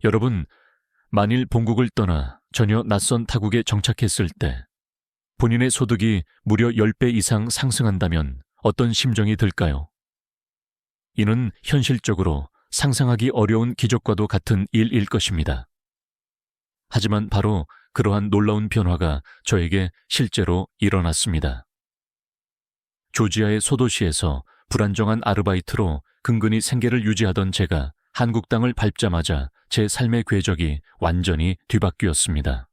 여러분, 만일 본국을 떠나 전혀 낯선 타국에 정착했을 때 본인의 소득이 무려 10배 이상 상승한다면 어떤 심정이 들까요? 이는 현실적으로 상상하기 어려운 기적과도 같은 일일 것입니다. 하지만 바로 그러한 놀라운 변화가 저에게 실제로 일어났습니다. 조지아의 소도시에서 불안정한 아르바이트로 근근히 생계를 유지하던 제가 한국 땅을 밟자마자 제 삶의 궤적이 완전히 뒤바뀌었습니다.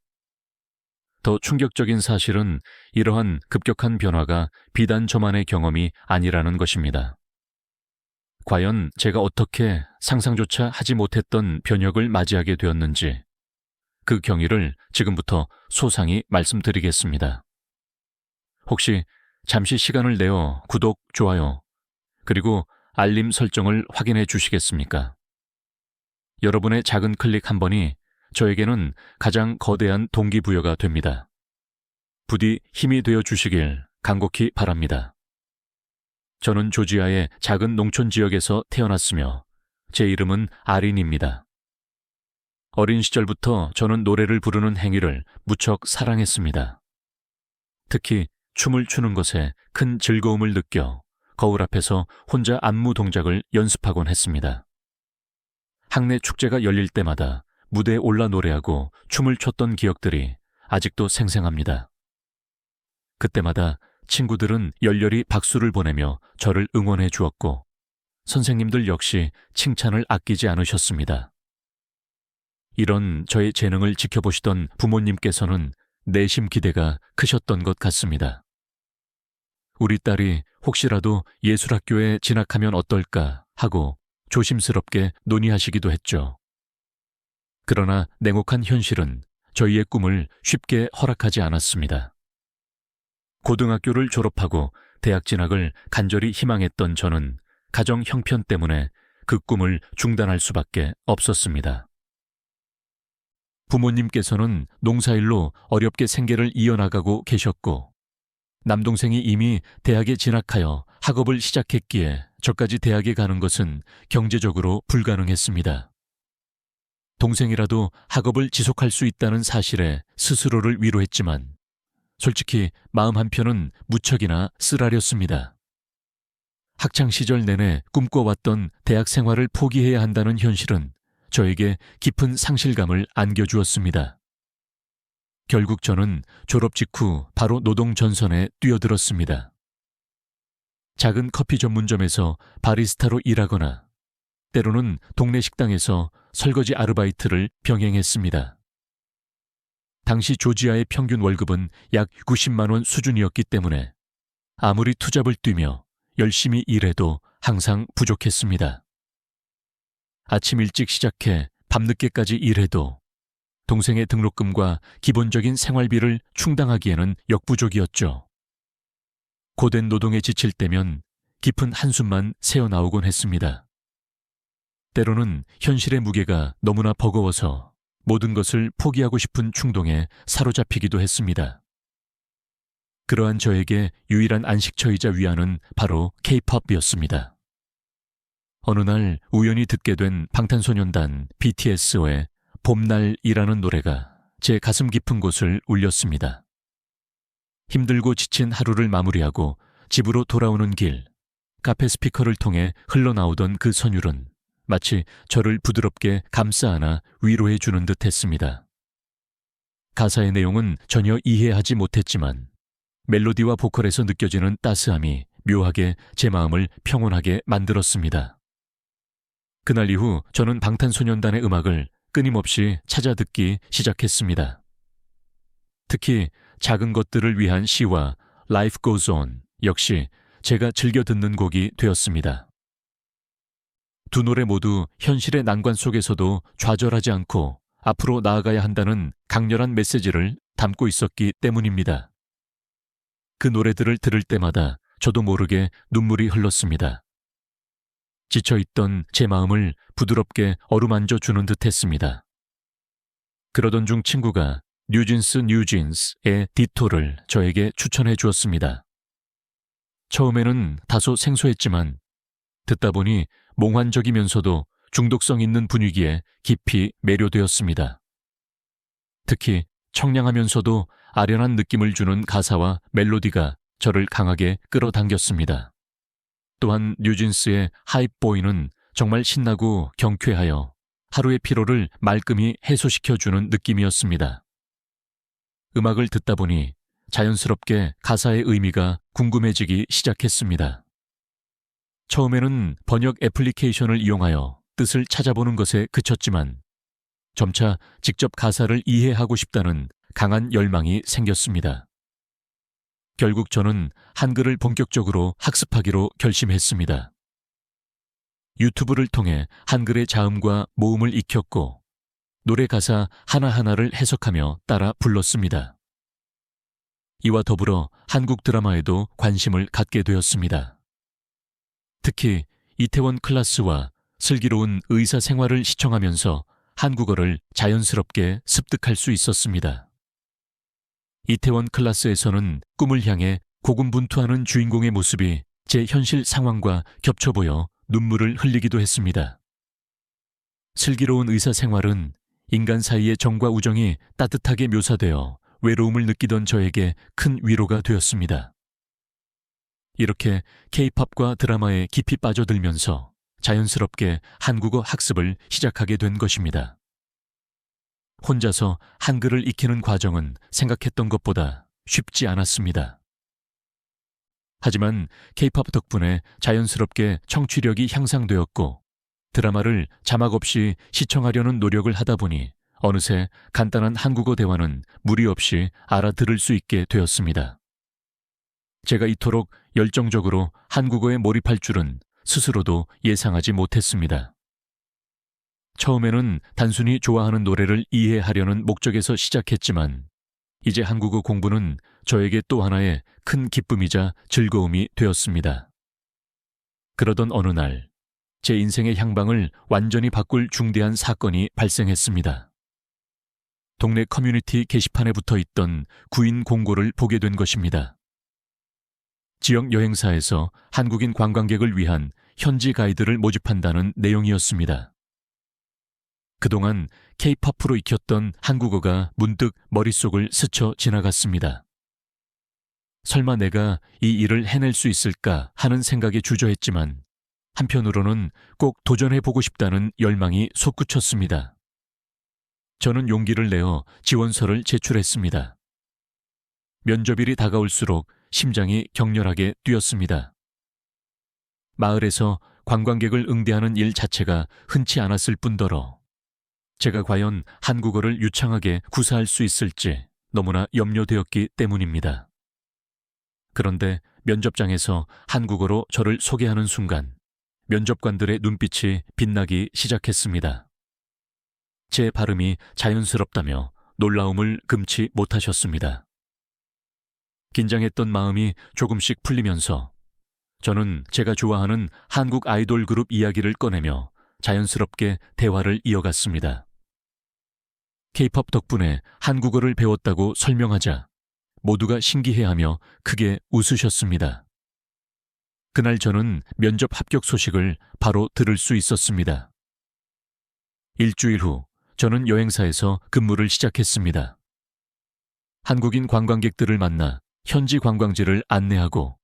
더 충격적인 사실은 이러한 급격한 변화가 비단 저만의 경험이 아니라는 것입니다. 과연 제가 어떻게 상상조차 하지 못했던 변혁을 맞이하게 되었는지 그 경위를 지금부터 소상히 말씀드리겠습니다. 혹시 잠시 시간을 내어 구독, 좋아요, 그리고 알림 설정을 확인해 주시겠습니까? 여러분의 작은 클릭 한 번이 저에게는 가장 거대한 동기부여가 됩니다. 부디 힘이 되어 주시길 간곡히 바랍니다. 저는 조지아의 작은 농촌 지역에서 태어났으며 제 이름은 아린입니다. 어린 시절부터 저는 노래를 부르는 행위를 무척 사랑했습니다. 특히 춤을 추는 것에 큰 즐거움을 느껴 거울 앞에서 혼자 안무 동작을 연습하곤 했습니다. 학내 축제가 열릴 때마다 무대에 올라 노래하고 춤을 췄던 기억들이 아직도 생생합니다. 그때마다 친구들은 열렬히 박수를 보내며 저를 응원해 주었고 선생님들 역시 칭찬을 아끼지 않으셨습니다. 이런 저의 재능을 지켜보시던 부모님께서는 내심 기대가 크셨던 것 같습니다. 우리 딸이 혹시라도 예술학교에 진학하면 어떨까 하고 조심스럽게 논의하시기도 했죠. 그러나 냉혹한 현실은 저희의 꿈을 쉽게 허락하지 않았습니다. 고등학교를 졸업하고 대학 진학을 간절히 희망했던 저는 가정 형편 때문에 그 꿈을 중단할 수밖에 없었습니다. 부모님께서는 농사일로 어렵게 생계를 이어나가고 계셨고 남동생이 이미 대학에 진학하여 학업을 시작했기에 저까지 대학에 가는 것은 경제적으로 불가능했습니다. 동생이라도 학업을 지속할 수 있다는 사실에 스스로를 위로했지만 솔직히 마음 한편은 무척이나 쓰라렸습니다. 학창시절 내내 꿈꿔왔던 대학 생활을 포기해야 한다는 현실은 저에게 깊은 상실감을 안겨주었습니다. 결국 저는 졸업 직후 바로 노동 전선에 뛰어들었습니다. 작은 커피 전문점에서 바리스타로 일하거나 때로는 동네 식당에서 설거지 아르바이트를 병행했습니다. 당시 조지아의 평균 월급은 약 90만 원 수준이었기 때문에 아무리 투잡을 뛰며 열심히 일해도 항상 부족했습니다. 아침 일찍 시작해 밤늦게까지 일해도 동생의 등록금과 기본적인 생활비를 충당하기에는 역부족이었죠. 고된 노동에 지칠 때면 깊은 한숨만 새어나오곤 했습니다. 때로는 현실의 무게가 너무나 버거워서 모든 것을 포기하고 싶은 충동에 사로잡히기도 했습니다. 그러한 저에게 유일한 안식처이자 위안은 바로 K-POP이었습니다. 어느 날 우연히 듣게 된 방탄소년단 BTS의 봄날이라는 노래가 제 가슴 깊은 곳을 울렸습니다. 힘들고 지친 하루를 마무리하고 집으로 돌아오는 길, 카페 스피커를 통해 흘러나오던 그 선율은 마치 저를 부드럽게 감싸 안아 위로해 주는 듯 했습니다. 가사의 내용은 전혀 이해하지 못했지만 멜로디와 보컬에서 느껴지는 따스함이 묘하게 제 마음을 평온하게 만들었습니다. 그날 이후 저는 방탄소년단의 음악을 끊임없이 찾아 듣기 시작했습니다. 특히 작은 것들을 위한 시와 Life Goes On 역시 제가 즐겨 듣는 곡이 되었습니다. 두 노래 모두 현실의 난관 속에서도 좌절하지 않고 앞으로 나아가야 한다는 강렬한 메시지를 담고 있었기 때문입니다. 그 노래들을 들을 때마다 저도 모르게 눈물이 흘렀습니다. 지쳐있던 제 마음을 부드럽게 어루만져 주는 듯 했습니다. 그러던 중 친구가 뉴진스의 디토를 저에게 추천해 주었습니다. 처음에는 다소 생소했지만 듣다 보니 몽환적이면서도 중독성 있는 분위기에 깊이 매료되었습니다. 특히 청량하면서도 아련한 느낌을 주는 가사와 멜로디가 저를 강하게 끌어당겼습니다. 또한 뉴진스의 하이보이는 정말 신나고 경쾌하여 하루의 피로를 말끔히 해소시켜주는 느낌이었습니다. 음악을 듣다 보니 자연스럽게 가사의 의미가 궁금해지기 시작했습니다. 처음에는 번역 애플리케이션을 이용하여 뜻을 찾아보는 것에 그쳤지만 점차 직접 가사를 이해하고 싶다는 강한 열망이 생겼습니다. 결국 저는 한글을 본격적으로 학습하기로 결심했습니다. 유튜브를 통해 한글의 자음과 모음을 익혔고 노래 가사 하나하나를 해석하며 따라 불렀습니다. 이와 더불어 한국 드라마에도 관심을 갖게 되었습니다. 특히 이태원 클라스와 슬기로운 의사 생활을 시청하면서 한국어를 자연스럽게 습득할 수 있었습니다. 이태원 클라스에서는 꿈을 향해 고군분투하는 주인공의 모습이 제 현실 상황과 겹쳐 보여 눈물을 흘리기도 했습니다. 슬기로운 의사 생활은 인간 사이의 정과 우정이 따뜻하게 묘사되어 외로움을 느끼던 저에게 큰 위로가 되었습니다. 이렇게 K-팝과 드라마에 깊이 빠져들면서 자연스럽게 한국어 학습을 시작하게 된 것입니다. 혼자서 한글을 익히는 과정은 생각했던 것보다 쉽지 않았습니다. 하지만 K-팝 덕분에 자연스럽게 청취력이 향상되었고 드라마를 자막 없이 시청하려는 노력을 하다 보니 어느새 간단한 한국어 대화는 무리 없이 알아들을 수 있게 되었습니다. 제가 이토록 열정적으로 한국어에 몰입할 줄은 스스로도 예상하지 못했습니다. 처음에는 단순히 좋아하는 노래를 이해하려는 목적에서 시작했지만 이제 한국어 공부는 저에게 또 하나의 큰 기쁨이자 즐거움이 되었습니다. 그러던 어느 날, 제 인생의 향방을 완전히 바꿀 중대한 사건이 발생했습니다. 동네 커뮤니티 게시판에 붙어 있던 구인 공고를 보게 된 것입니다. 지역 여행사에서 한국인 관광객을 위한 현지 가이드를 모집한다는 내용이었습니다. 그동안 K-팝으로 익혔던 한국어가 문득 머릿속을 스쳐 지나갔습니다. 설마 내가 이 일을 해낼 수 있을까 하는 생각에 주저했지만 한편으로는 꼭 도전해보고 싶다는 열망이 솟구쳤습니다. 저는 용기를 내어 지원서를 제출했습니다. 면접일이 다가올수록 심장이 격렬하게 뛰었습니다. 마을에서 관광객을 응대하는 일 자체가 흔치 않았을 뿐더러 제가 과연 한국어를 유창하게 구사할 수 있을지 너무나 염려되었기 때문입니다. 그런데 면접장에서 한국어로 저를 소개하는 순간 면접관들의 눈빛이 빛나기 시작했습니다. 제 발음이 자연스럽다며 놀라움을 금치 못하셨습니다. 긴장했던 마음이 조금씩 풀리면서 저는 제가 좋아하는 한국 아이돌 그룹 이야기를 꺼내며 자연스럽게 대화를 이어갔습니다. K-팝 덕분에 한국어를 배웠다고 설명하자 모두가 신기해하며 크게 웃으셨습니다. 그날 저는 면접 합격 소식을 바로 들을 수 있었습니다. 일주일 후 저는 여행사에서 근무를 시작했습니다. 한국인 관광객들을 만나 현지 관광지를 안내하고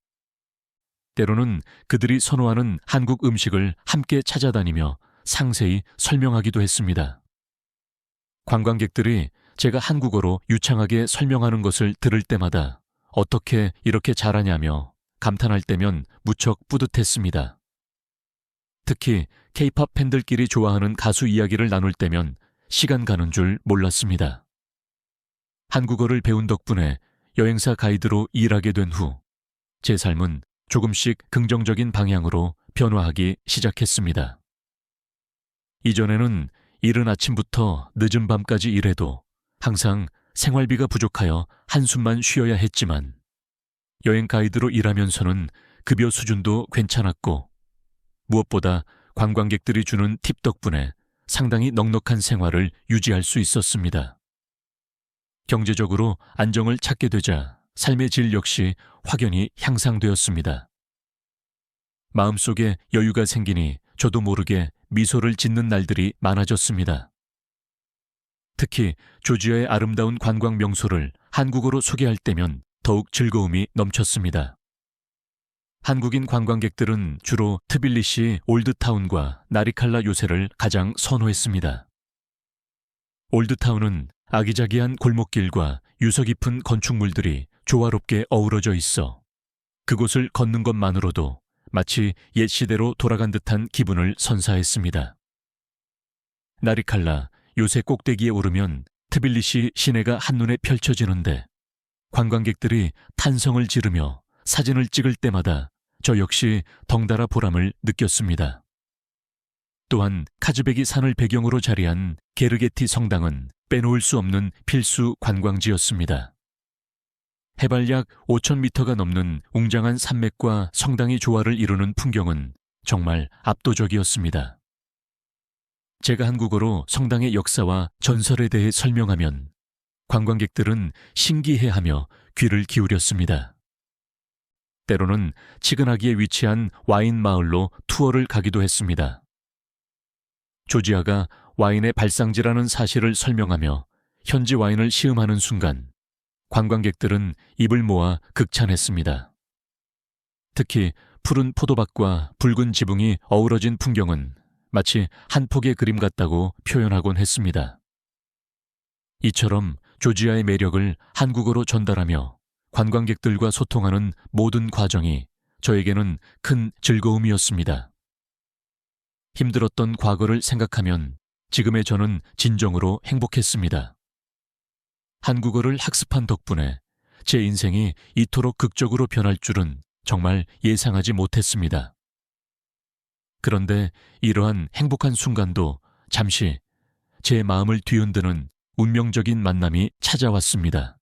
때로는 그들이 선호하는 한국 음식을 함께 찾아다니며 상세히 설명하기도 했습니다. 관광객들이 제가 한국어로 유창하게 설명하는 것을 들을 때마다 어떻게 이렇게 잘하냐며 감탄할 때면 무척 뿌듯했습니다. 특히 K-팝 팬들끼리 좋아하는 가수 이야기를 나눌 때면 시간 가는 줄 몰랐습니다. 한국어를 배운 덕분에 여행사 가이드로 일하게 된 후 제 삶은 조금씩 긍정적인 방향으로 변화하기 시작했습니다. 이전에는 이른 아침부터 늦은 밤까지 일해도 항상 생활비가 부족하여 한숨만 쉬어야 했지만 여행 가이드로 일하면서는 급여 수준도 괜찮았고 무엇보다 관광객들이 주는 팁 덕분에 상당히 넉넉한 생활을 유지할 수 있었습니다. 경제적으로 안정을 찾게 되자 삶의 질 역시 확연히 향상되었습니다. 마음속에 여유가 생기니 저도 모르게 미소를 짓는 날들이 많아졌습니다. 특히 조지아의 아름다운 관광 명소를 한국어로 소개할 때면 더욱 즐거움이 넘쳤습니다. 한국인 관광객들은 주로 트빌리시 올드타운과 나리칼라 요새를 가장 선호했습니다. 올드타운은 아기자기한 골목길과 유서 깊은 건축물들이 조화롭게 어우러져 있어 그곳을 걷는 것만으로도 마치 옛 시대로 돌아간 듯한 기분을 선사했습니다. 나리칼라 요새 꼭대기에 오르면 트빌리시 시내가 한눈에 펼쳐지는데 관광객들이 탄성을 지르며 사진을 찍을 때마다 저 역시 덩달아 보람을 느꼈습니다. 또한 카즈베기 산을 배경으로 자리한 게르게티 성당은 빼놓을 수 없는 필수 관광지였습니다. 해발 약 5,000m가 넘는 웅장한 산맥과 성당이 조화를 이루는 풍경은 정말 압도적이었습니다. 제가 한국어로 성당의 역사와 전설에 대해 설명하면 관광객들은 신기해하며 귀를 기울였습니다. 때로는 치근하기에 위치한 와인 마을로 투어를 가기도 했습니다. 조지아가 와인의 발상지라는 사실을 설명하며 현지 와인을 시음하는 순간 관광객들은 입을 모아 극찬했습니다. 특히 푸른 포도밭과 붉은 지붕이 어우러진 풍경은 마치 한 폭의 그림 같다고 표현하곤 했습니다. 이처럼 조지아의 매력을 한국어로 전달하며 관광객들과 소통하는 모든 과정이 저에게는 큰 즐거움이었습니다. 힘들었던 과거를 생각하면 지금의 저는 진정으로 행복했습니다. 한국어를 학습한 덕분에 제 인생이 이토록 극적으로 변할 줄은 정말 예상하지 못했습니다. 그런데 이러한 행복한 순간도 잠시 제 마음을 뒤흔드는 운명적인 만남이 찾아왔습니다.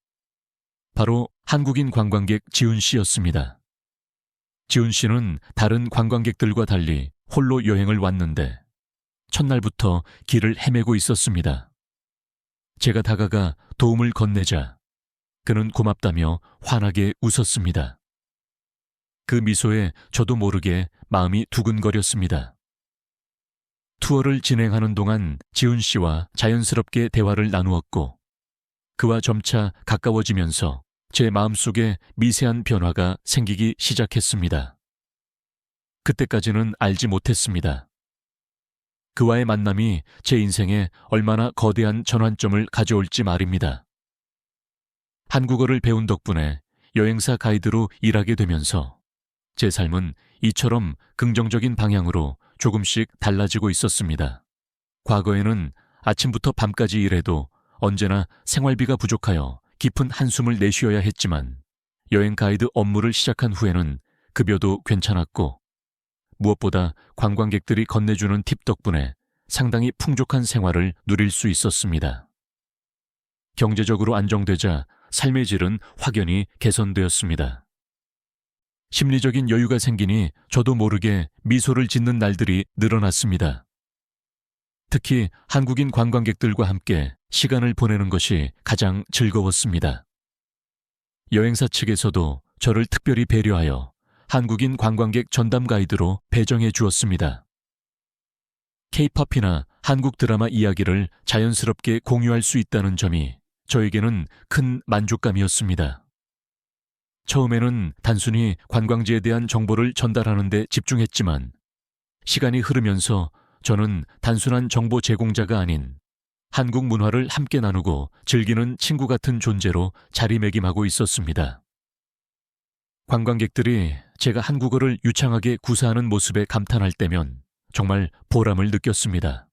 바로 한국인 관광객 지훈 씨였습니다. 지훈 씨는 다른 관광객들과 달리 홀로 여행을 왔는데 첫날부터 길을 헤매고 있었습니다. 제가 다가가 도움을 건네자 그는 고맙다며 환하게 웃었습니다. 그 미소에 저도 모르게 마음이 두근거렸습니다. 투어를 진행하는 동안 지훈 씨와 자연스럽게 대화를 나누었고 그와 점차 가까워지면서 제 마음속에 미세한 변화가 생기기 시작했습니다. 그때까지는 알지 못했습니다. 그와의 만남이 제 인생에 얼마나 거대한 전환점을 가져올지 말입니다. 한국어를 배운 덕분에 여행사 가이드로 일하게 되면서 제 삶은 이처럼 긍정적인 방향으로 조금씩 달라지고 있었습니다. 과거에는 아침부터 밤까지 일해도 언제나 생활비가 부족하여 깊은 한숨을 내쉬어야 했지만 여행 가이드 업무를 시작한 후에는 급여도 괜찮았고 무엇보다 관광객들이 건네주는 팁 덕분에 상당히 풍족한 생활을 누릴 수 있었습니다. 경제적으로 안정되자 삶의 질은 확연히 개선되었습니다. 심리적인 여유가 생기니 저도 모르게 미소를 짓는 날들이 늘어났습니다. 특히 한국인 관광객들과 함께 시간을 보내는 것이 가장 즐거웠습니다. 여행사 측에서도 저를 특별히 배려하여 한국인 관광객 전담 가이드로 배정해 주었습니다. K-팝이나 한국 드라마 이야기를 자연스럽게 공유할 수 있다는 점이 저에게는 큰 만족감이었습니다. 처음에는 단순히 관광지에 대한 정보를 전달하는 데 집중했지만 시간이 흐르면서 저는 단순한 정보 제공자가 아닌 한국 문화를 함께 나누고 즐기는 친구 같은 존재로 자리매김하고 있었습니다. 관광객들이 제가 한국어를 유창하게 구사하는 모습에 감탄할 때면 정말 보람을 느꼈습니다.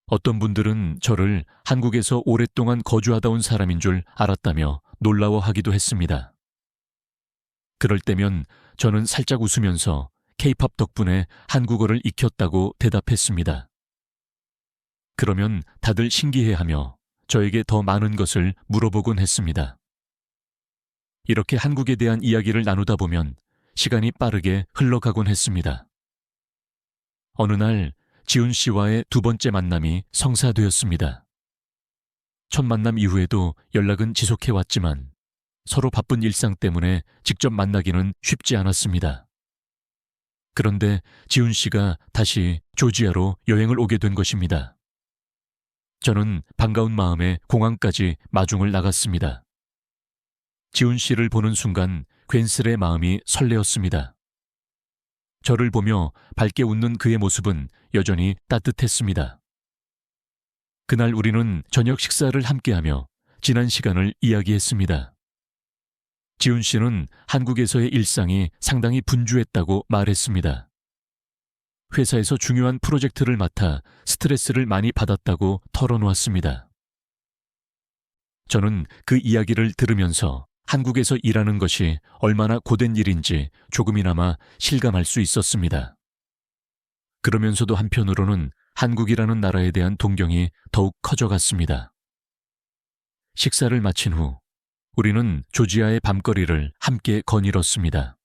어떤 분들은 저를 한국에서 오랫동안 거주하다 온 사람인 줄 알았다며 놀라워하기도 했습니다. 그럴 때면 저는 살짝 웃으면서 K-팝 덕분에 한국어를 익혔다고 대답했습니다. 그러면 다들 신기해하며 저에게 더 많은 것을 물어보곤 했습니다. 이렇게 한국에 대한 이야기를 나누다 보면 시간이 빠르게 흘러가곤 했습니다. 어느 날 지훈 씨와의 두 번째 만남이 성사되었습니다. 첫 만남 이후에도 연락은 지속해왔지만 서로 바쁜 일상 때문에 직접 만나기는 쉽지 않았습니다. 그런데 지훈 씨가 다시 조지아로 여행을 오게 된 것입니다. 저는 반가운 마음에 공항까지 마중을 나갔습니다. 지훈 씨를 보는 순간 괜스레 마음이 설레었습니다. 저를 보며 밝게 웃는 그의 모습은 여전히 따뜻했습니다. 그날 우리는 저녁 식사를 함께하며 지난 시간을 이야기했습니다. 지훈 씨는 한국에서의 일상이 상당히 분주했다고 말했습니다. 회사에서 중요한 프로젝트를 맡아 스트레스를 많이 받았다고 털어놓았습니다. 저는 그 이야기를 들으면서 한국에서 일하는 것이 얼마나 고된 일인지 조금이나마 실감할 수 있었습니다. 그러면서도 한편으로는 한국이라는 나라에 대한 동경이 더욱 커져갔습니다. 식사를 마친 후 우리는 조지아의 밤거리를 함께 거닐었습니다.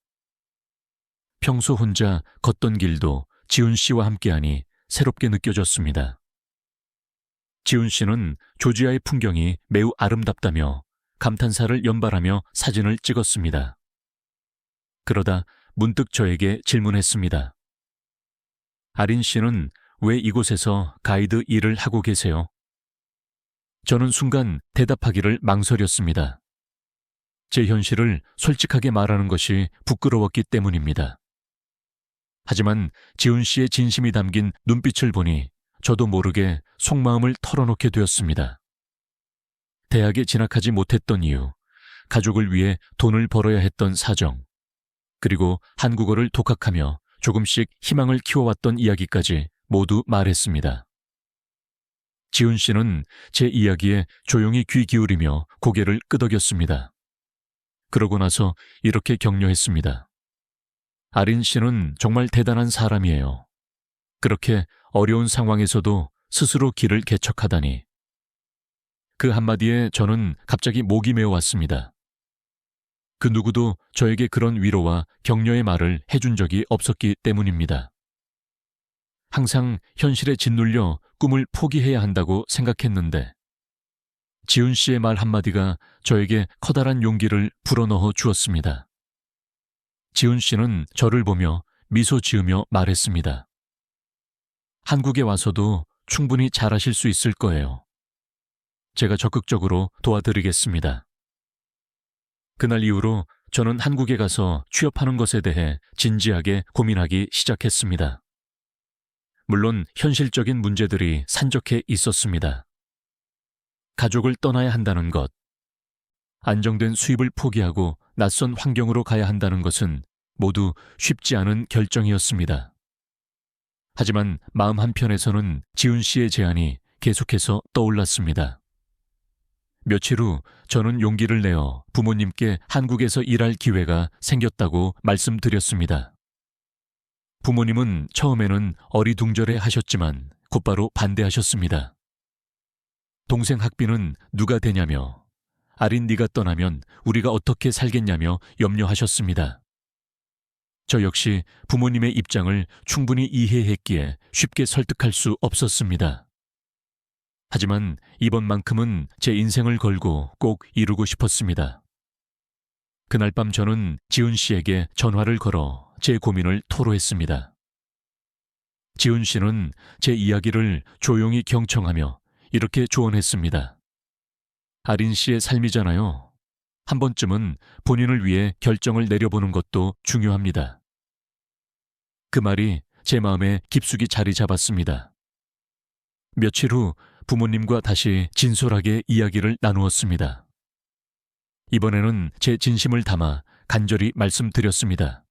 평소 혼자 걷던 길도 지훈 씨와 함께하니 새롭게 느껴졌습니다. 지훈 씨는 조지아의 풍경이 매우 아름답다며 감탄사를 연발하며 사진을 찍었습니다. 그러다 문득 저에게 질문했습니다. 아린 씨는 왜 이곳에서 가이드 일을 하고 계세요? 저는 순간 대답하기를 망설였습니다. 제 현실을 솔직하게 말하는 것이 부끄러웠기 때문입니다. 하지만 지훈 씨의 진심이 담긴 눈빛을 보니 저도 모르게 속마음을 털어놓게 되었습니다. 대학에 진학하지 못했던 이유, 가족을 위해 돈을 벌어야 했던 사정, 그리고 한국어를 독학하며 조금씩 희망을 키워왔던 이야기까지 모두 말했습니다. 지훈 씨는 제 이야기에 조용히 귀 기울이며 고개를 끄덕였습니다. 그러고 나서 이렇게 격려했습니다. 아린 씨는 정말 대단한 사람이에요. 그렇게 어려운 상황에서도 스스로 길을 개척하다니. 그 한마디에 저는 갑자기 목이 메어왔습니다. 그 누구도 저에게 그런 위로와 격려의 말을 해준 적이 없었기 때문입니다. 항상 현실에 짓눌려 꿈을 포기해야 한다고 생각했는데 지훈 씨의 말 한마디가 저에게 커다란 용기를 불어넣어 주었습니다. 지훈 씨는 저를 보며 미소 지으며 말했습니다. 한국에 와서도 충분히 잘하실 수 있을 거예요. 제가 적극적으로 도와드리겠습니다. 그날 이후로 저는 한국에 가서 취업하는 것에 대해 진지하게 고민하기 시작했습니다. 물론 현실적인 문제들이 산적해 있었습니다. 가족을 떠나야 한다는 것, 안정된 수입을 포기하고 낯선 환경으로 가야 한다는 것은 모두 쉽지 않은 결정이었습니다. 하지만 마음 한편에서는 지훈 씨의 제안이 계속해서 떠올랐습니다. 며칠 후 저는 용기를 내어 부모님께 한국에서 일할 기회가 생겼다고 말씀드렸습니다. 부모님은 처음에는 어리둥절해 하셨지만 곧바로 반대하셨습니다. 동생 학비는 누가 대냐며, 아린 네가 떠나면 우리가 어떻게 살겠냐며 염려하셨습니다. 저 역시 부모님의 입장을 충분히 이해했기에 쉽게 설득할 수 없었습니다. 하지만 이번만큼은 제 인생을 걸고 꼭 이루고 싶었습니다. 그날 밤 저는 지훈 씨에게 전화를 걸어 제 고민을 토로했습니다. 지훈 씨는 제 이야기를 조용히 경청하며 이렇게 조언했습니다. 아린 씨의 삶이잖아요. 한 번쯤은 본인을 위해 결정을 내려보는 것도 중요합니다. 그 말이 제 마음에 깊숙이 자리 잡았습니다. 며칠 후 부모님과 다시 진솔하게 이야기를 나누었습니다. 이번에는 제 진심을 담아 간절히 말씀드렸습니다.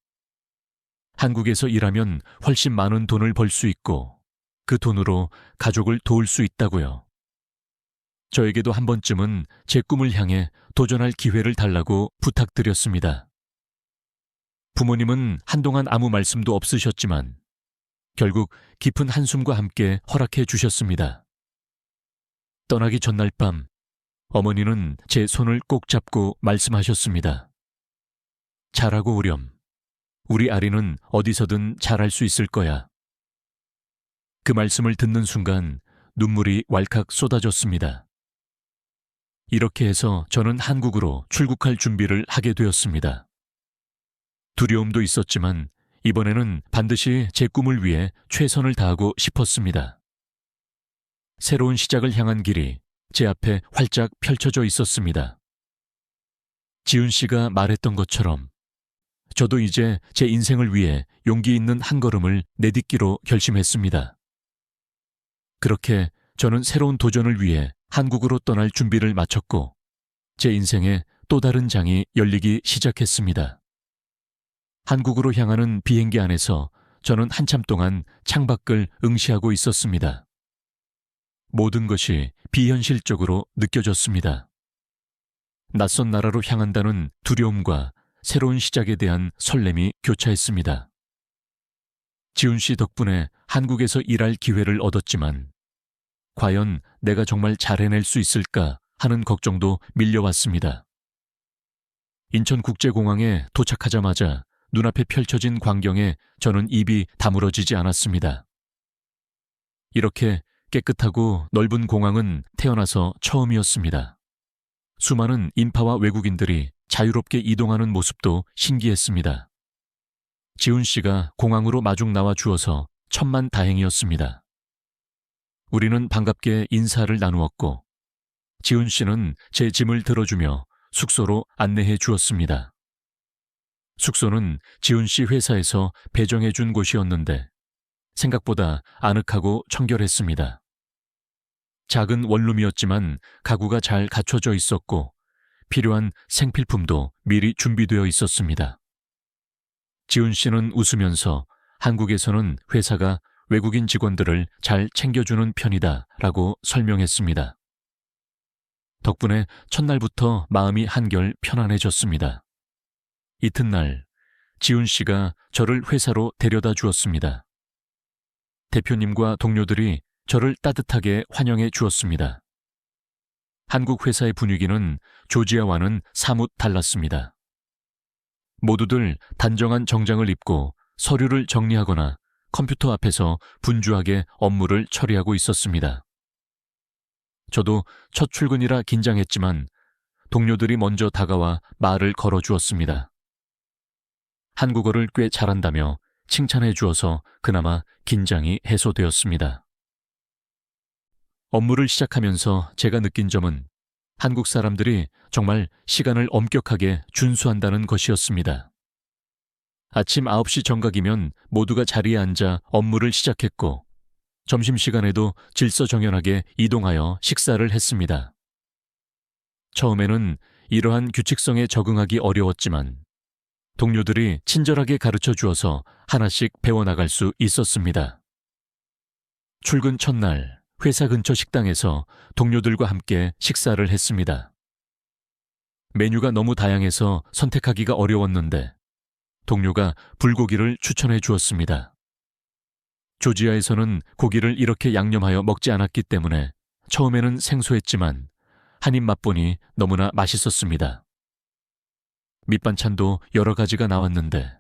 한국에서 일하면 훨씬 많은 돈을 벌 수 있고 그 돈으로 가족을 도울 수 있다고요. 저에게도 한 번쯤은 제 꿈을 향해 도전할 기회를 달라고 부탁드렸습니다. 부모님은 한동안 아무 말씀도 없으셨지만 결국 깊은 한숨과 함께 허락해 주셨습니다. 떠나기 전날 밤 어머니는 제 손을 꼭 잡고 말씀하셨습니다. 잘하고 오렴. 우리 아리는 어디서든 잘할 수 있을 거야. 그 말씀을 듣는 순간 눈물이 왈칵 쏟아졌습니다. 이렇게 해서 저는 한국으로 출국할 준비를 하게 되었습니다. 두려움도 있었지만 이번에는 반드시 제 꿈을 위해 최선을 다하고 싶었습니다. 새로운 시작을 향한 길이 제 앞에 활짝 펼쳐져 있었습니다. 지훈 씨가 말했던 것처럼 저도 이제 제 인생을 위해 용기 있는 한 걸음을 내딛기로 결심했습니다. 그렇게 저는 새로운 도전을 위해 한국으로 떠날 준비를 마쳤고 제 인생의 또 다른 장이 열리기 시작했습니다. 한국으로 향하는 비행기 안에서 저는 한참 동안 창밖을 응시하고 있었습니다. 모든 것이 비현실적으로 느껴졌습니다. 낯선 나라로 향한다는 두려움과 새로운 시작에 대한 설렘이 교차했습니다. 지훈 씨 덕분에 한국에서 일할 기회를 얻었지만 과연 내가 정말 잘 해낼 수 있을까 하는 걱정도 밀려왔습니다. 인천국제공항에 도착하자마자 눈앞에 펼쳐진 광경에 저는 입이 다물어지지 않았습니다. 이렇게 깨끗하고 넓은 공항은 태어나서 처음이었습니다. 수많은 인파와 외국인들이 자유롭게 이동하는 모습도 신기했습니다. 지훈 씨가 공항으로 마중 나와 주어서 천만 다행이었습니다. 우리는 반갑게 인사를 나누었고 지훈 씨는 제 짐을 들어주며 숙소로 안내해 주었습니다. 숙소는 지훈 씨 회사에서 배정해 준 곳이었는데 생각보다 아늑하고 청결했습니다. 작은 원룸이었지만 가구가 잘 갖춰져 있었고 필요한 생필품도 미리 준비되어 있었습니다. 지훈 씨는 웃으면서 한국에서는 회사가 외국인 직원들을 잘 챙겨주는 편이다 라고 설명했습니다. 덕분에 첫날부터 마음이 한결 편안해졌습니다. 이튿날 지훈 씨가 저를 회사로 데려다 주었습니다. 대표님과 동료들이 저를 따뜻하게 환영해 주었습니다. 한국 회사의 분위기는 조지아와는 사뭇 달랐습니다. 모두들 단정한 정장을 입고 서류를 정리하거나 컴퓨터 앞에서 분주하게 업무를 처리하고 있었습니다. 저도 첫 출근이라 긴장했지만 동료들이 먼저 다가와 말을 걸어주었습니다. 한국어를 꽤 잘한다며 칭찬해 주어서 그나마 긴장이 해소되었습니다. 업무를 시작하면서 제가 느낀 점은 한국 사람들이 정말 시간을 엄격하게 준수한다는 것이었습니다. 아침 9시 정각이면 모두가 자리에 앉아 업무를 시작했고 점심시간에도 질서정연하게 이동하여 식사를 했습니다. 처음에는 이러한 규칙성에 적응하기 어려웠지만 동료들이 친절하게 가르쳐 주어서 하나씩 배워나갈 수 있었습니다. 출근 첫날 회사 근처 식당에서 동료들과 함께 식사를 했습니다. 메뉴가 너무 다양해서 선택하기가 어려웠는데 동료가 불고기를 추천해 주었습니다. 조지아에서는 고기를 이렇게 양념하여 먹지 않았기 때문에 처음에는 생소했지만 한 입 맛보니 너무나 맛있었습니다. 밑반찬도 여러 가지가 나왔는데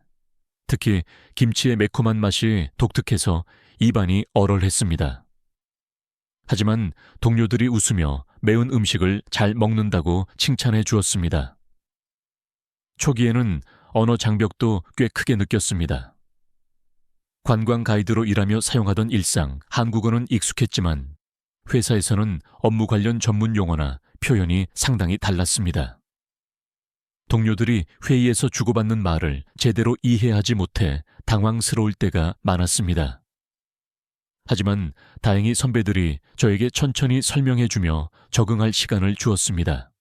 특히 김치의 매콤한 맛이 독특해서 입안이 얼얼했습니다. 하지만 동료들이 웃으며 매운 음식을 잘 먹는다고 칭찬해 주었습니다. 초기에는 언어 장벽도 꽤 크게 느꼈습니다. 관광 가이드로 일하며 사용하던 일상 한국어는 익숙했지만 회사에서는 업무 관련 전문 용어나 표현이 상당히 달랐습니다. 동료들이 회의에서 주고받는 말을 제대로 이해하지 못해 당황스러울 때가 많았습니다. 하지만 다행히 선배들이 저에게 천천히 설명해주며 적응할 시간을 주었습니다.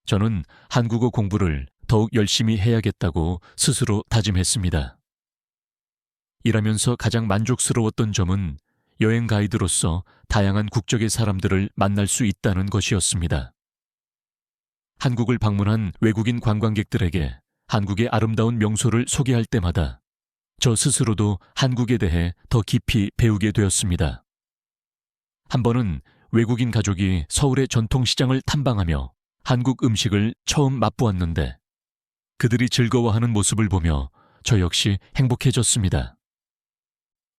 저는 한국어 공부를 더욱 열심히 해야겠다고 스스로 다짐했습니다. 일하면서 가장 만족스러웠던 점은 여행 가이드로서 다양한 국적의 사람들을 만날 수 있다는 것이었습니다. 한국을 방문한 외국인 관광객들에게 한국의 아름다운 명소를 소개할 때마다 저 스스로도 한국에 대해 더 깊이 배우게 되었습니다. 한 번은 외국인 가족이 서울의 전통시장을 탐방하며 한국 음식을 처음 맛보았는데 그들이 즐거워하는 모습을 보며 저 역시 행복해졌습니다.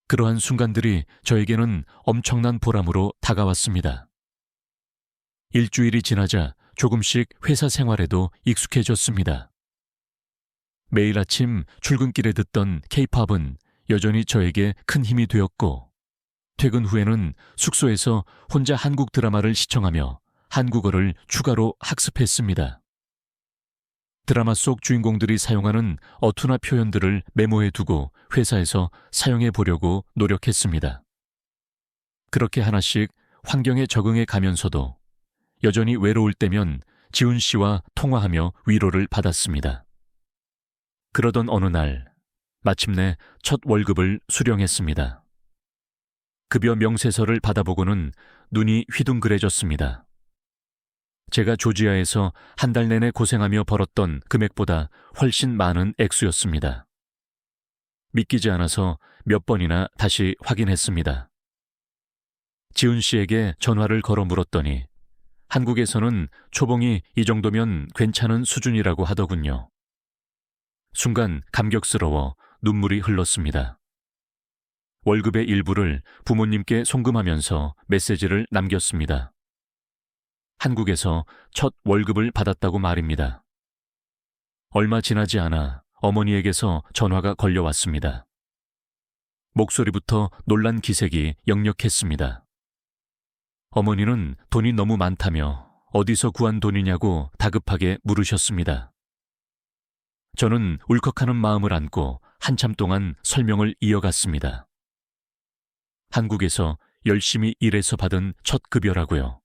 그러한 순간들이 저에게는 엄청난 보람으로 다가왔습니다. 일주일이 지나자 조금씩 회사 생활에도 익숙해졌습니다. 매일 아침 출근길에 듣던 K-팝은 여전히 저에게 큰 힘이 되었고, 퇴근 후에는 숙소에서 혼자 한국 드라마를 시청하며 한국어를 추가로 학습했습니다. 드라마 속 주인공들이 사용하는 어투나 표현들을 메모해 두고 회사에서 사용해 보려고 노력했습니다. 그렇게 하나씩 환경에 적응해 가면서도 여전히 외로울 때면 지훈 씨와 통화하며 위로를 받았습니다. 그러던 어느 날 마침내 첫 월급을 수령했습니다. 급여 명세서를 받아보고는 눈이 휘둥그레졌습니다. 제가 조지아에서 한 달 내내 고생하며 벌었던 금액보다 훨씬 많은 액수였습니다. 믿기지 않아서 몇 번이나 다시 확인했습니다. 지훈 씨에게 전화를 걸어 물었더니 한국에서는 초봉이 이 정도면 괜찮은 수준이라고 하더군요. 순간 감격스러워 눈물이 흘렀습니다. 월급의 일부를 부모님께 송금하면서 메시지를 남겼습니다. 한국에서 첫 월급을 받았다고 말입니다. 얼마 지나지 않아 어머니에게서 전화가 걸려왔습니다. 목소리부터 놀란 기색이 역력했습니다. 어머니는 돈이 너무 많다며 어디서 구한 돈이냐고 다급하게 물으셨습니다. 저는 울컥하는 마음을 안고 한참 동안 설명을 이어갔습니다. 한국에서 열심히 일해서 받은 첫 급여라고요.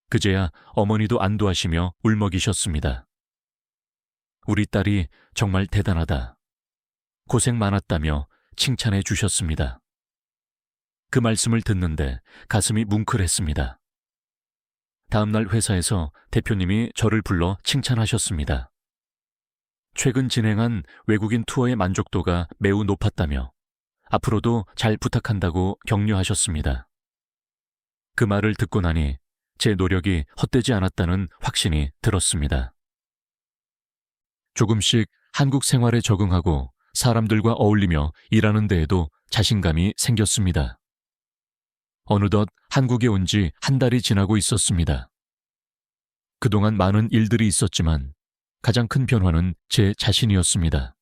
그제야 어머니도 안도하시며 울먹이셨습니다. 우리 딸이 정말 대단하다. 고생 많았다며 칭찬해 주셨습니다. 그 말씀을 듣는데 가슴이 뭉클했습니다. 다음날 회사에서 대표님이 저를 불러 칭찬하셨습니다. 최근 진행한 외국인 투어의 만족도가 매우 높았다며 앞으로도 잘 부탁한다고 격려하셨습니다. 그 말을 듣고 나니 제 노력이 헛되지 않았다는 확신이 들었습니다. 조금씩 한국 생활에 적응하고 사람들과 어울리며 일하는 데에도 자신감이 생겼습니다. 어느덧 한국에 온 지 한 달이 지나고 있었습니다. 그동안 많은 일들이 있었지만 가장 큰 변화는 제 자신이었습니다.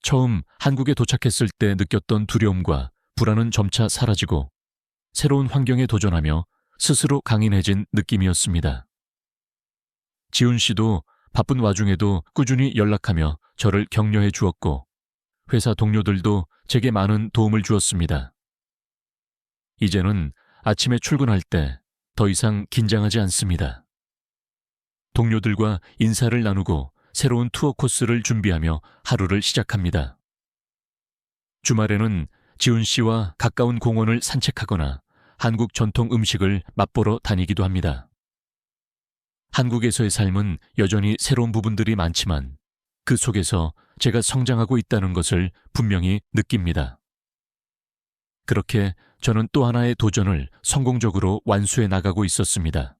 처음 한국에 도착했을 때 느꼈던 두려움과 불안은 점차 사라지고 새로운 환경에 도전하며 스스로 강인해진 느낌이었습니다. 지훈 씨도 바쁜 와중에도 꾸준히 연락하며 저를 격려해 주었고 회사 동료들도 제게 많은 도움을 주었습니다. 이제는 아침에 출근할 때 더 이상 긴장하지 않습니다. 동료들과 인사를 나누고 새로운 투어 코스를 준비하며 하루를 시작합니다. 주말에는 지훈 씨와 가까운 공원을 산책하거나 한국 전통 음식을 맛보러 다니기도 합니다. 한국에서의 삶은 여전히 새로운 부분들이 많지만 그 속에서 제가 성장하고 있다는 것을 분명히 느낍니다. 그렇게 저는 또 하나의 도전을 성공적으로 완수해 나가고 있었습니다.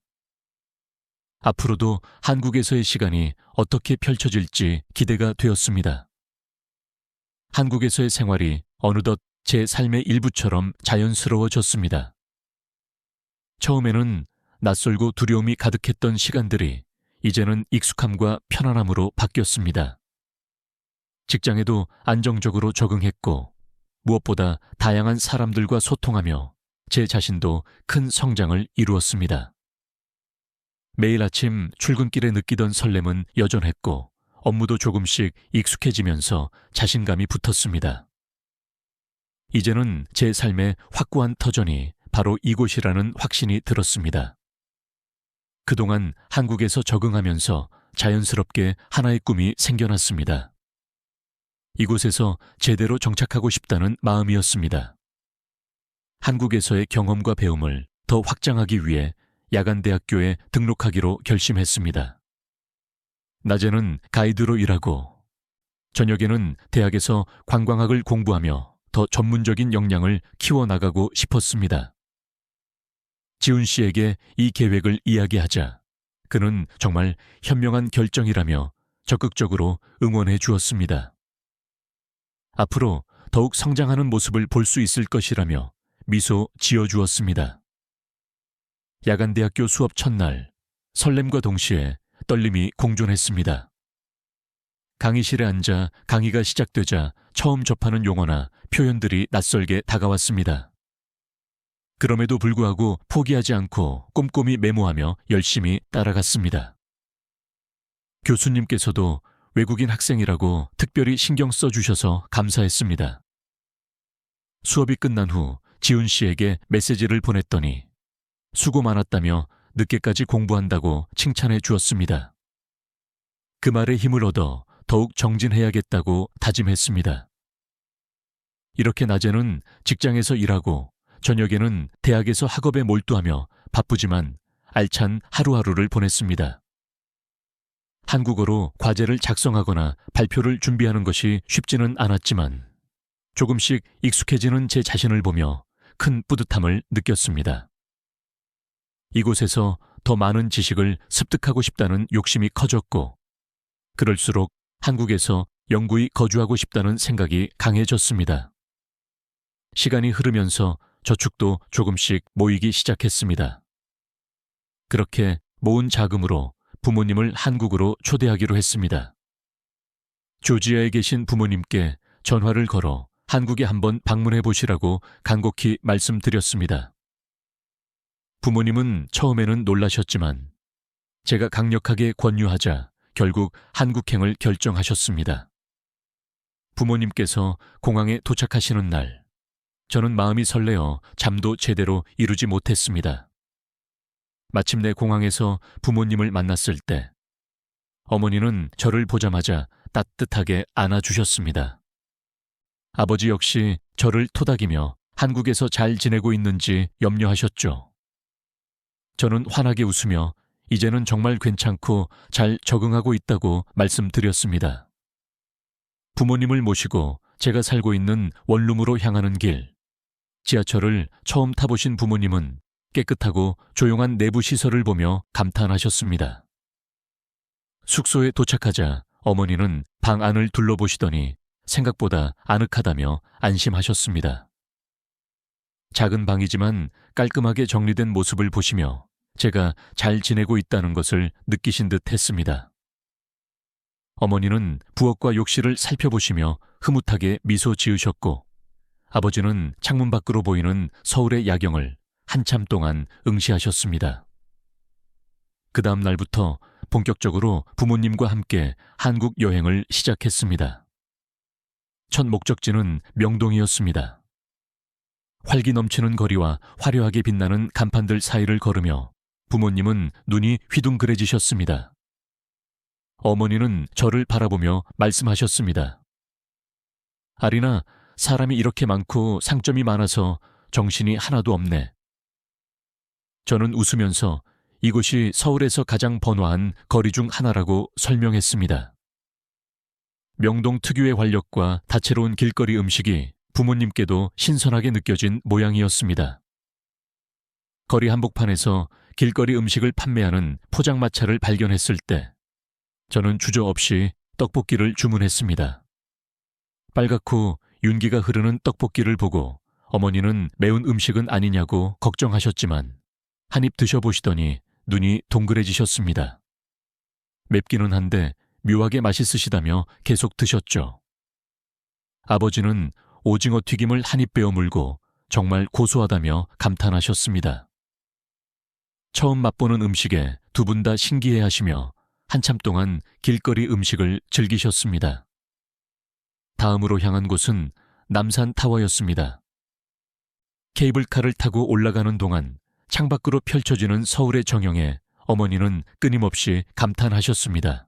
앞으로도 한국에서의 시간이 어떻게 펼쳐질지 기대가 되었습니다. 한국에서의 생활이 어느덧 제 삶의 일부처럼 자연스러워졌습니다. 처음에는 낯설고 두려움이 가득했던 시간들이 이제는 익숙함과 편안함으로 바뀌었습니다. 직장에도 안정적으로 적응했고 무엇보다 다양한 사람들과 소통하며 제 자신도 큰 성장을 이루었습니다. 매일 아침 출근길에 느끼던 설렘은 여전했고 업무도 조금씩 익숙해지면서 자신감이 붙었습니다. 이제는 제 삶의 확고한 터전이 바로 이곳이라는 확신이 들었습니다. 그동안 한국에서 적응하면서 자연스럽게 하나의 꿈이 생겨났습니다. 이곳에서 제대로 정착하고 싶다는 마음이었습니다. 한국에서의 경험과 배움을 더 확장하기 위해 야간대학교에 등록하기로 결심했습니다. 낮에는 가이드로 일하고 저녁에는 대학에서 관광학을 공부하며 더 전문적인 역량을 키워나가고 싶었습니다. 지훈 씨에게 이 계획을 이야기하자 그는 정말 현명한 결정이라며 적극적으로 응원해 주었습니다. 앞으로 더욱 성장하는 모습을 볼 수 있을 것이라며 미소 지어주었습니다. 야간대학교 수업 첫날 설렘과 동시에 떨림이 공존했습니다. 강의실에 앉아 강의가 시작되자 처음 접하는 용어나 표현들이 낯설게 다가왔습니다. 그럼에도 불구하고 포기하지 않고 꼼꼼히 메모하며 열심히 따라갔습니다. 교수님께서도 외국인 학생이라고 특별히 신경 써주셔서 감사했습니다. 수업이 끝난 후 지훈 씨에게 메시지를 보냈더니 수고 많았다며 늦게까지 공부한다고 칭찬해 주었습니다. 그 말에 힘을 얻어 더욱 정진해야겠다고 다짐했습니다. 이렇게 낮에는 직장에서 일하고 저녁에는 대학에서 학업에 몰두하며 바쁘지만 알찬 하루하루를 보냈습니다. 한국어로 과제를 작성하거나 발표를 준비하는 것이 쉽지는 않았지만 조금씩 익숙해지는 제 자신을 보며 큰 뿌듯함을 느꼈습니다. 이곳에서 더 많은 지식을 습득하고 싶다는 욕심이 커졌고 그럴수록 한국에서 영구히 거주하고 싶다는 생각이 강해졌습니다. 시간이 흐르면서 저축도 조금씩 모이기 시작했습니다. 그렇게 모은 자금으로 부모님을 한국으로 초대하기로 했습니다. 조지아에 계신 부모님께 전화를 걸어 한국에 한번 방문해 보시라고 간곡히 말씀드렸습니다. 부모님은 처음에는 놀라셨지만 제가 강력하게 권유하자 결국 한국행을 결정하셨습니다. 부모님께서 공항에 도착하시는 날, 저는 마음이 설레어 잠도 제대로 이루지 못했습니다. 마침내 공항에서 부모님을 만났을 때 어머니는 저를 보자마자 따뜻하게 안아주셨습니다. 아버지 역시 저를 토닥이며 한국에서 잘 지내고 있는지 염려하셨죠. 저는 환하게 웃으며 이제는 정말 괜찮고 잘 적응하고 있다고 말씀드렸습니다. 부모님을 모시고 제가 살고 있는 원룸으로 향하는 길, 지하철을 처음 타보신 부모님은 깨끗하고 조용한 내부 시설을 보며 감탄하셨습니다. 숙소에 도착하자 어머니는 방 안을 둘러보시더니 생각보다 아늑하다며 안심하셨습니다. 작은 방이지만 깔끔하게 정리된 모습을 보시며 제가 잘 지내고 있다는 것을 느끼신 듯 했습니다. 어머니는 부엌과 욕실을 살펴보시며 흐뭇하게 미소 지으셨고 아버지는 창문 밖으로 보이는 서울의 야경을 한참 동안 응시하셨습니다. 그 다음 날부터 본격적으로 부모님과 함께 한국 여행을 시작했습니다. 첫 목적지는 명동이었습니다. 활기 넘치는 거리와 화려하게 빛나는 간판들 사이를 걸으며 부모님은 눈이 휘둥그레지셨습니다. 어머니는 저를 바라보며 말씀하셨습니다. 아리나, 사람이 이렇게 많고 상점이 많아서 정신이 하나도 없네. 저는 웃으면서 이곳이 서울에서 가장 번화한 거리 중 하나라고 설명했습니다. 명동 특유의 활력과 다채로운 길거리 음식이 부모님께도 신선하게 느껴진 모양이었습니다. 거리 한복판에서 길거리 음식을 판매하는 포장마차를 발견했을 때 저는 주저없이 떡볶이를 주문했습니다. 빨갛고 윤기가 흐르는 떡볶이를 보고 어머니는 매운 음식은 아니냐고 걱정하셨지만 한 입 드셔보시더니 눈이 동그래지셨습니다. 맵기는 한데 묘하게 맛있으시다며 계속 드셨죠. 아버지는 오징어 튀김을 한 입 베어 물고 정말 고소하다며 감탄하셨습니다. 처음 맛보는 음식에 두 분 다 신기해하시며 한참 동안 길거리 음식을 즐기셨습니다. 다음으로 향한 곳은 남산타워였습니다. 케이블카를 타고 올라가는 동안 창밖으로 펼쳐지는 서울의 정형에 어머니는 끊임없이 감탄하셨습니다.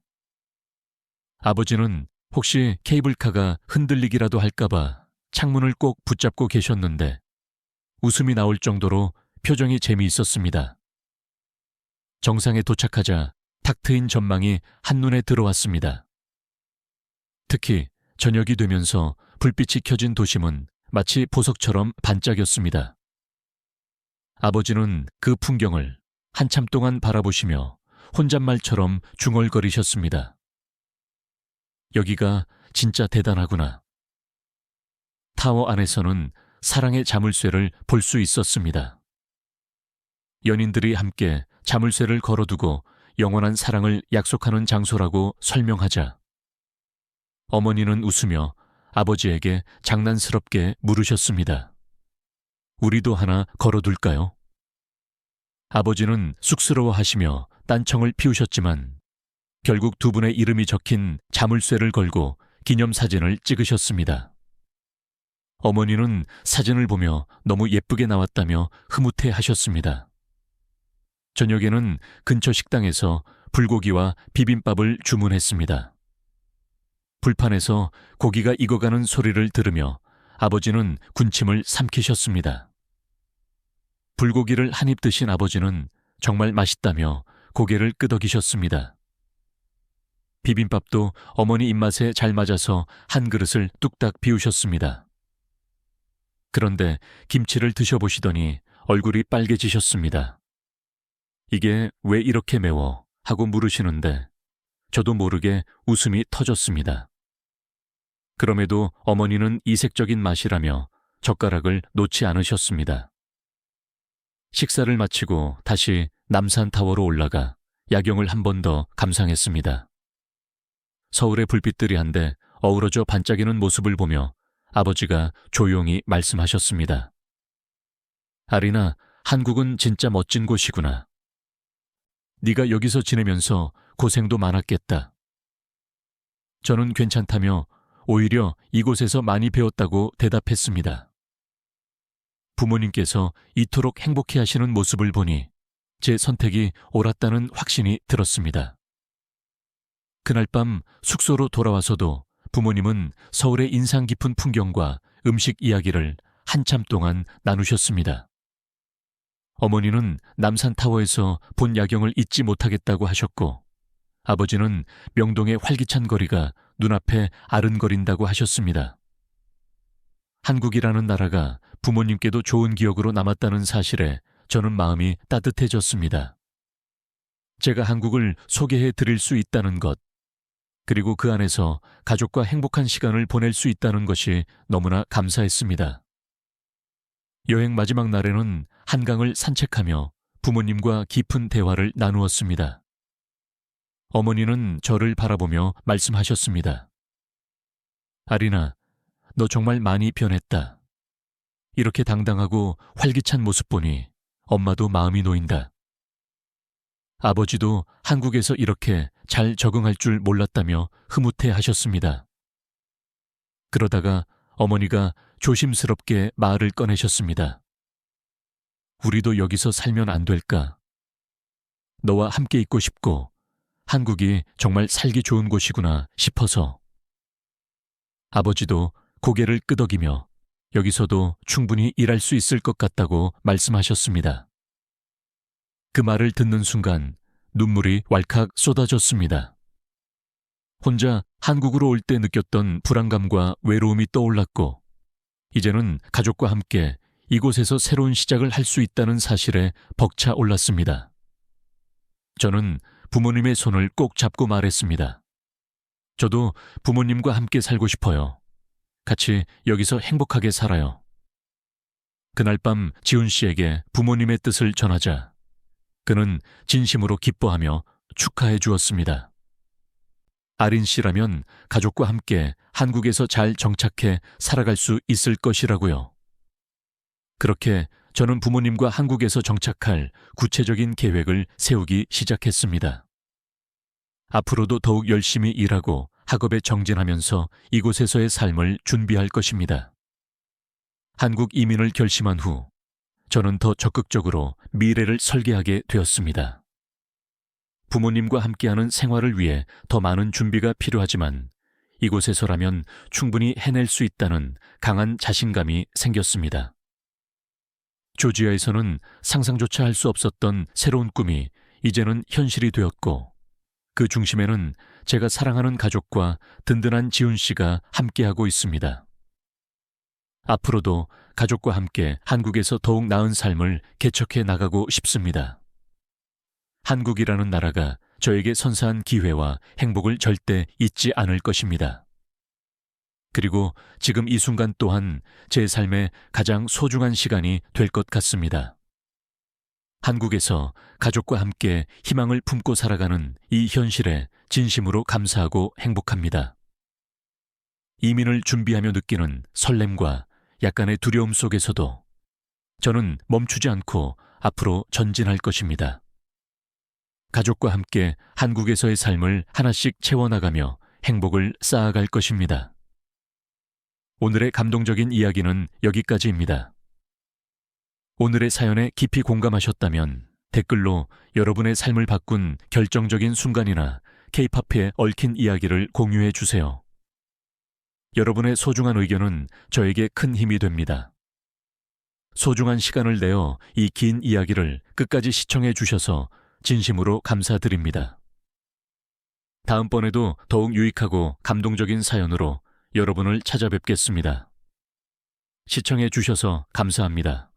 아버지는 혹시 케이블카가 흔들리기라도 할까봐 창문을 꼭 붙잡고 계셨는데 웃음이 나올 정도로 표정이 재미있었습니다. 정상에 도착하자 탁 트인 전망이 한눈에 들어왔습니다. 특히 저녁이 되면서 불빛이 켜진 도심은 마치 보석처럼 반짝였습니다. 아버지는 그 풍경을 한참 동안 바라보시며 혼잣말처럼 중얼거리셨습니다. 여기가 진짜 대단하구나. 타워 안에서는 사랑의 자물쇠를 볼 수 있었습니다. 연인들이 함께 자물쇠를 걸어두고 영원한 사랑을 약속하는 장소라고 설명하자 어머니는 웃으며 아버지에게 장난스럽게 물으셨습니다. 우리도 하나 걸어둘까요? 아버지는 쑥스러워하시며 딴청을 피우셨지만 결국 두 분의 이름이 적힌 자물쇠를 걸고 기념사진을 찍으셨습니다. 어머니는 사진을 보며 너무 예쁘게 나왔다며 흐뭇해 하셨습니다. 저녁에는 근처 식당에서 불고기와 비빔밥을 주문했습니다. 불판에서 고기가 익어가는 소리를 들으며 아버지는 군침을 삼키셨습니다. 불고기를 한 입 드신 아버지는 정말 맛있다며 고개를 끄덕이셨습니다. 비빔밥도 어머니 입맛에 잘 맞아서 한 그릇을 뚝딱 비우셨습니다. 그런데 김치를 드셔보시더니 얼굴이 빨개지셨습니다. 이게 왜 이렇게 매워? 하고 물으시는데 저도 모르게 웃음이 터졌습니다. 그럼에도 어머니는 이색적인 맛이라며 젓가락을 놓지 않으셨습니다. 식사를 마치고 다시 남산타워로 올라가 야경을 한 번 더 감상했습니다. 서울의 불빛들이 한데 어우러져 반짝이는 모습을 보며 아버지가 조용히 말씀하셨습니다. 아리나, 한국은 진짜 멋진 곳이구나. 네가 여기서 지내면서 고생도 많았겠다. 저는 괜찮다며 오히려 이곳에서 많이 배웠다고 대답했습니다. 부모님께서 이토록 행복해하시는 모습을 보니 제 선택이 옳았다는 확신이 들었습니다. 그날 밤 숙소로 돌아와서도 부모님은 서울의 인상 깊은 풍경과 음식 이야기를 한참 동안 나누셨습니다. 어머니는 남산타워에서 본 야경을 잊지 못하겠다고 하셨고 아버지는 명동의 활기찬 거리가 눈앞에 아른거린다고 하셨습니다. 한국이라는 나라가 부모님께도 좋은 기억으로 남았다는 사실에 저는 마음이 따뜻해졌습니다. 제가 한국을 소개해 드릴 수 있다는 것, 그리고 그 안에서 가족과 행복한 시간을 보낼 수 있다는 것이 너무나 감사했습니다. 여행 마지막 날에는 한강을 산책하며 부모님과 깊은 대화를 나누었습니다. 어머니는 저를 바라보며 말씀하셨습니다. 아리나, 너 정말 많이 변했다. 이렇게 당당하고 활기찬 모습 보니 엄마도 마음이 놓인다. 아버지도 한국에서 이렇게 잘 적응할 줄 몰랐다며 흐뭇해 하셨습니다. 그러다가 어머니가 조심스럽게 말을 꺼내셨습니다. 우리도 여기서 살면 안 될까? 너와 함께 있고 싶고 한국이 정말 살기 좋은 곳이구나 싶어서. 아버지도 고개를 끄덕이며 여기서도 충분히 일할 수 있을 것 같다고 말씀하셨습니다. 그 말을 듣는 순간 눈물이 왈칵 쏟아졌습니다. 혼자 한국으로 올 때 느꼈던 불안감과 외로움이 떠올랐고 이제는 가족과 함께 이곳에서 새로운 시작을 할 수 있다는 사실에 벅차 올랐습니다. 저는 부모님의 손을 꼭 잡고 말했습니다. 저도 부모님과 함께 살고 싶어요. 같이 여기서 행복하게 살아요. 그날 밤 지훈 씨에게 부모님의 뜻을 전하자 그는 진심으로 기뻐하며 축하해 주었습니다. 아린 씨라면 가족과 함께 한국에서 잘 정착해 살아갈 수 있을 것이라고요. 그렇게 저는 부모님과 한국에서 정착할 구체적인 계획을 세우기 시작했습니다. 앞으로도 더욱 열심히 일하고 학업에 정진하면서 이곳에서의 삶을 준비할 것입니다. 한국 이민을 결심한 후 저는 더 적극적으로 미래를 설계하게 되었습니다. 부모님과 함께하는 생활을 위해 더 많은 준비가 필요하지만 이곳에서라면 충분히 해낼 수 있다는 강한 자신감이 생겼습니다. 조지아에서는 상상조차 할 수 없었던 새로운 꿈이 이제는 현실이 되었고 그 중심에는 제가 사랑하는 가족과 든든한 지훈 씨가 함께하고 있습니다. 앞으로도 가족과 함께 한국에서 더욱 나은 삶을 개척해 나가고 싶습니다. 한국이라는 나라가 저에게 선사한 기회와 행복을 절대 잊지 않을 것입니다. 그리고 지금 이 순간 또한 제 삶의 가장 소중한 시간이 될 것 같습니다. 한국에서 가족과 함께 희망을 품고 살아가는 이 현실에 진심으로 감사하고 행복합니다. 이민을 준비하며 느끼는 설렘과 약간의 두려움 속에서도 저는 멈추지 않고 앞으로 전진할 것입니다. 가족과 함께 한국에서의 삶을 하나씩 채워나가며 행복을 쌓아갈 것입니다. 오늘의 감동적인 이야기는 여기까지입니다. 오늘의 사연에 깊이 공감하셨다면 댓글로 여러분의 삶을 바꾼 결정적인 순간이나 K-팝에 얽힌 이야기를 공유해 주세요. 여러분의 소중한 의견은 저에게 큰 힘이 됩니다. 소중한 시간을 내어 이 긴 이야기를 끝까지 시청해 주셔서 진심으로 감사드립니다. 다음번에도 더욱 유익하고 감동적인 사연으로 여러분을 찾아뵙겠습니다. 시청해 주셔서 감사합니다.